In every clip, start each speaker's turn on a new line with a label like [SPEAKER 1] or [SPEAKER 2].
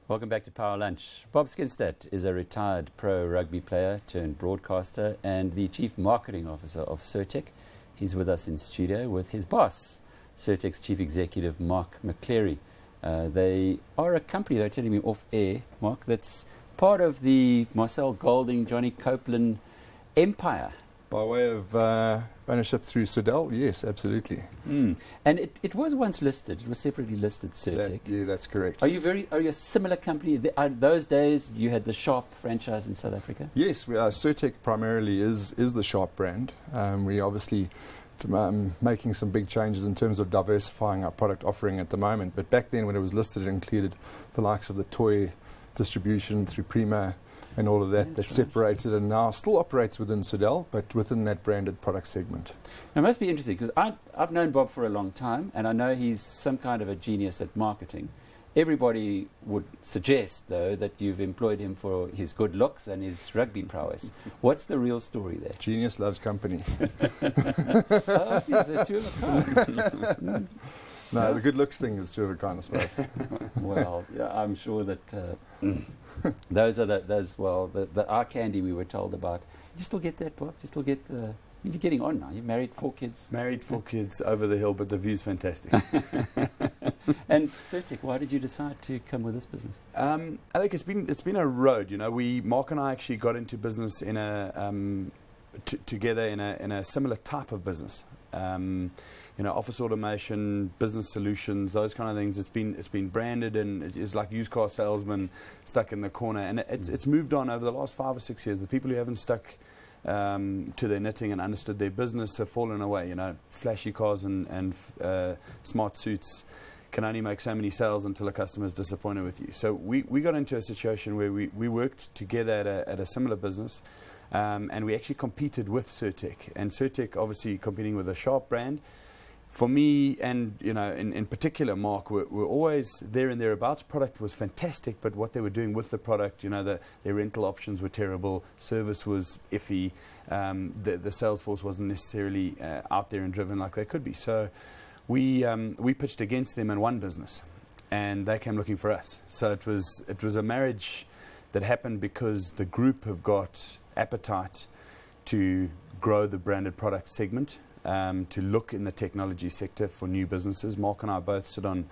[SPEAKER 1] Welcome back to Power Lunch. Bob Skinstad is a retired pro rugby player turned broadcaster and the Chief Marketing Officer of Seartec. He's with us in studio with his boss, Seartec's Chief Executive, Mark McChlery. They are a company, they're telling me off air, Mark, that's part of the Marcel Golding, Johnny Copeland empire.
[SPEAKER 2] By way of ownership through Sodell, yes, absolutely.
[SPEAKER 1] And it was once listed, it was separately listed, Seartec.
[SPEAKER 2] Yeah, that's correct.
[SPEAKER 1] Are you a similar company? Those days you had the Sharp franchise in South Africa?
[SPEAKER 2] Yes, we are. Seartec primarily is the Sharp brand. We obviously making some big changes in terms of diversifying our product offering at the moment. But back then when it was listed, it included the likes of the toy distribution through Prima and all of that. That's separated and now still operates within Sodell, but within that branded product segment.
[SPEAKER 1] Now, it must be interesting because I've known Bob for a long time and I know he's some kind of a genius at marketing. Everybody would suggest, though, that you've employed him for his good looks and his rugby prowess. What's the real story there?
[SPEAKER 2] Genius loves company.
[SPEAKER 1] Oh, see, so two of a kind.
[SPEAKER 2] No, the good looks thing is two of a kind, I suppose.
[SPEAKER 1] Well, yeah, I'm sure that those are the eye candy we were told about. You still get that, Bob? You still get the... You're getting on now. You're married, 4 kids.
[SPEAKER 3] Married, 4 kids, over the hill, but the view's fantastic.
[SPEAKER 1] And Seartec, why did you decide to come with this business?
[SPEAKER 3] Alec, it's been a road. You know, Mark and I actually got into business in together in a similar type of business. You know, office automation, business solutions, those kind of things. It's been branded and it's like used car salesman stuck in the corner. And it's moved on over the last 5 or 6 years. The people who haven't stuck to their knitting and understood their business have fallen away. You know, flashy cars and smart suits can only make so many sales until a customer is disappointed with you. So we got into a situation where we worked together at a similar business, and we actually competed with Seartec. And Seartec obviously competing with a Sharp brand. For me, and you know, in particular, Mark, we're always there and thereabouts. Product was fantastic, but what they were doing with the product, you know, their rental options were terrible, service was iffy, the sales force wasn't necessarily out there and driven like they could be. So we pitched against them and won business, and they came looking for us. So it was a marriage that happened because the group have got appetite to grow the branded product segment. To look in the technology sector for new businesses. Mark and I both sit on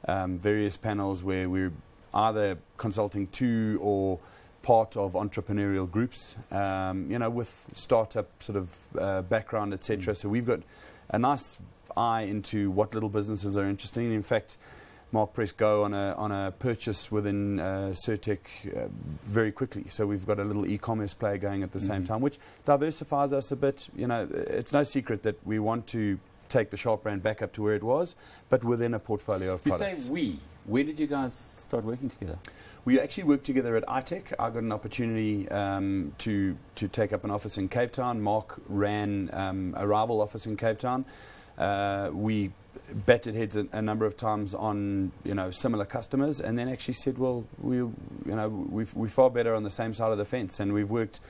[SPEAKER 3] various panels where we're either consulting to or part of entrepreneurial groups, you know, with startup sort of background, etc. So we've got a nice eye into what little businesses are interested in. In fact, Mark pressed go on a purchase within Seartec very quickly. So we've got a little e-commerce player going at the same time, which diversifies us a bit. You know, it's no secret that we want to take the Sharp brand back up to where it was, but within a portfolio of products.
[SPEAKER 1] You say we. Where did you guys start working together?
[SPEAKER 3] We actually worked together at iTech. I got an opportunity to take up an office in Cape Town. Mark ran a rival office in Cape Town. We batted heads a number of times on, you know, similar customers, and then actually said, well, we're far better on the same side of the fence, and we've worked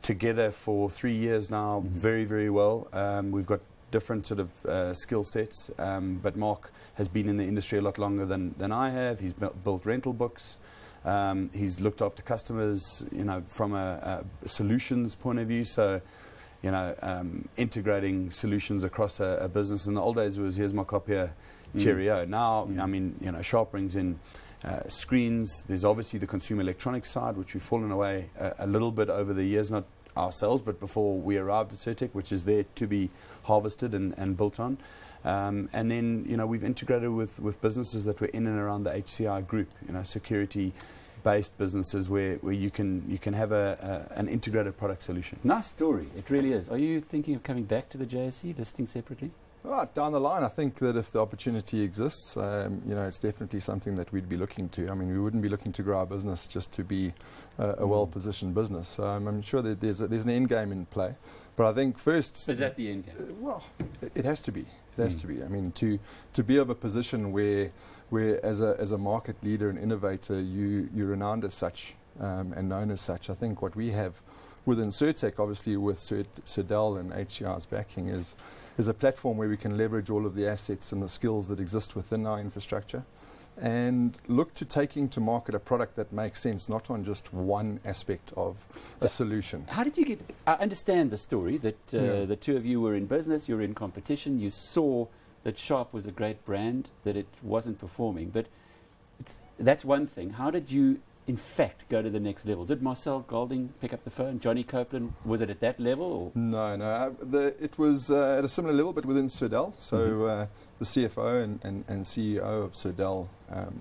[SPEAKER 3] together for 3 years now, very, very well. We've got different sort of skill sets, but Mark has been in the industry a lot longer than I have. He's built rental books. He's looked after customers, you know, from a solutions point of view. So, you know, integrating solutions across a business. In the old days, it was here's my copier, cheerio. Now, I mean, you know, Sharp brings in screens. There's obviously the consumer electronics side, which we've fallen away a little bit over the years, not ourselves, but before we arrived at Seartec, which is there to be harvested and built on. And then, you know, we've integrated with businesses that were in and around the HCI group, you know, security-based businesses where you can have an integrated product solution.
[SPEAKER 1] Nice story. It really is. Are you thinking of coming back to the JSE, listing separately?
[SPEAKER 2] Well, down the line, I think that if the opportunity exists, you know, it's definitely something that we'd be looking to. I mean, we wouldn't be looking to grow our business just to be a well-positioned business. So I'm sure that there's an end game in play. But I think first...
[SPEAKER 1] Is that the end game?
[SPEAKER 2] Well, it has to be. It has to be. I mean, to be of a position where as a market leader and innovator, you're renowned as such and known as such. I think what we have within Seartec, obviously with Serdal and HCR's backing, is a platform where we can leverage all of the assets and the skills that exist within our infrastructure and look to taking to market a product that makes sense, not on just one aspect of a solution.
[SPEAKER 1] How did you get... I understand the story that the two of you were in business, you were in competition, you saw that Sharp was a great brand, that it wasn't performing, but that's one thing. How did you, in fact, go to the next level? Did Marcel Golding pick up the phone? Johnny Copeland, was it at that level? Or?
[SPEAKER 2] No. It was at a similar level, but within Serdal. So the CFO and CEO of Serdal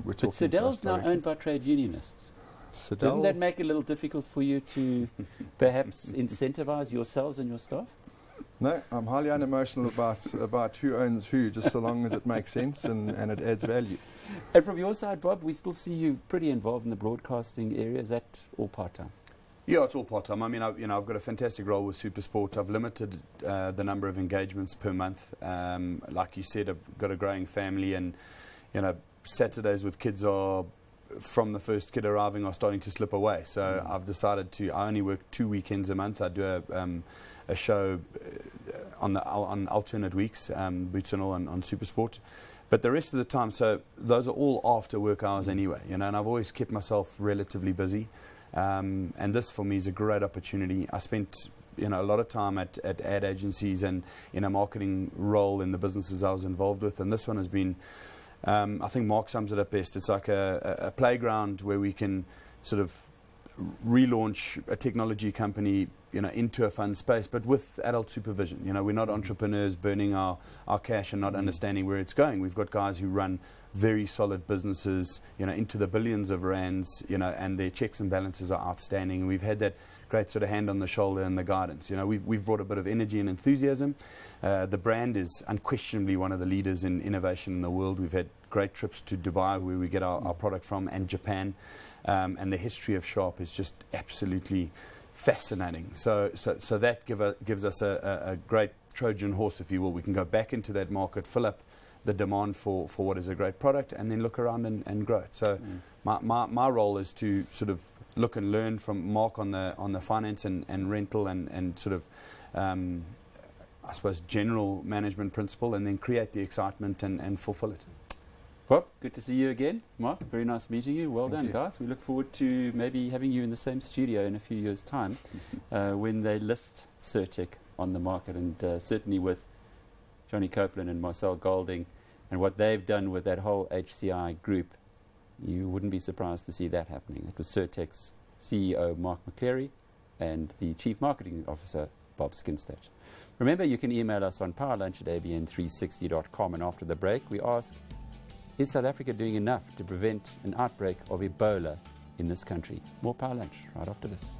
[SPEAKER 2] were talking to us. But
[SPEAKER 1] Serdal's now owned by trade unionists.
[SPEAKER 2] Serdal,
[SPEAKER 1] doesn't that make it a little difficult for you to perhaps incentivize yourselves and your staff?
[SPEAKER 2] No, I'm highly unemotional about who owns who, just so long as it makes sense and it adds value.
[SPEAKER 1] And from your side, Bob, we still see you pretty involved in the broadcasting area. Is that all part-time?
[SPEAKER 3] Yeah, it's all part-time. I mean, I've got a fantastic role with SuperSport. I've limited the number of engagements per month. Like you said, I've got a growing family, and Saturdays with kids are, from the first kid arriving, are starting to slip away. So I've decided I only work 2 weekends a month. I do a show on alternate weeks, Boots and All on SuperSport. But the rest of the time, so those are all after work hours anyway, and I've always kept myself relatively busy. And this for me is a great opportunity. I spent a lot of time at ad agencies and in a marketing role in the businesses I was involved with, and this one has been, I think Mark sums it up best, it's like a playground where we can sort of relaunch a technology company into a fun space, but with adult supervision. We're not entrepreneurs burning our cash and not understanding where it's going. We've got guys who run very solid businesses, into the billions of rands, and their checks and balances are outstanding. And we've had that great sort of hand on the shoulder and the guidance. We've brought a bit of energy and enthusiasm. The brand is unquestionably one of the leaders in innovation in the world. We've had great trips to Dubai, where we get our product from, and Japan. And the history of Sharp is just absolutely fascinating. So that gives us a great Trojan horse, if you will. We can go back into that market, fill up the demand for what is a great product, and then look around and grow it. So my role is to sort of look and learn from Mark on the finance and rental and sort of I suppose general management principle, and then create the excitement and fulfill it.
[SPEAKER 1] Bob, good to see you again. Mark, very nice meeting you. Well done,
[SPEAKER 2] you.
[SPEAKER 1] guys. We look forward to maybe having you in the same studio in a few years' time when they list Seartec on the market, and certainly with Johnny Copeland and Marcel Golding and what they've done with that whole HCI group, you wouldn't be surprised to see that happening. It was Seartec's CEO, Mark McChlery, and the Chief Marketing Officer, Bob Skinstad. Remember, you can email us on powerlunch@abn360.com, and after the break, we ask, is South Africa doing enough to prevent an outbreak of Ebola in this country? More Power Lunch right after this.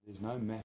[SPEAKER 3] There's no map.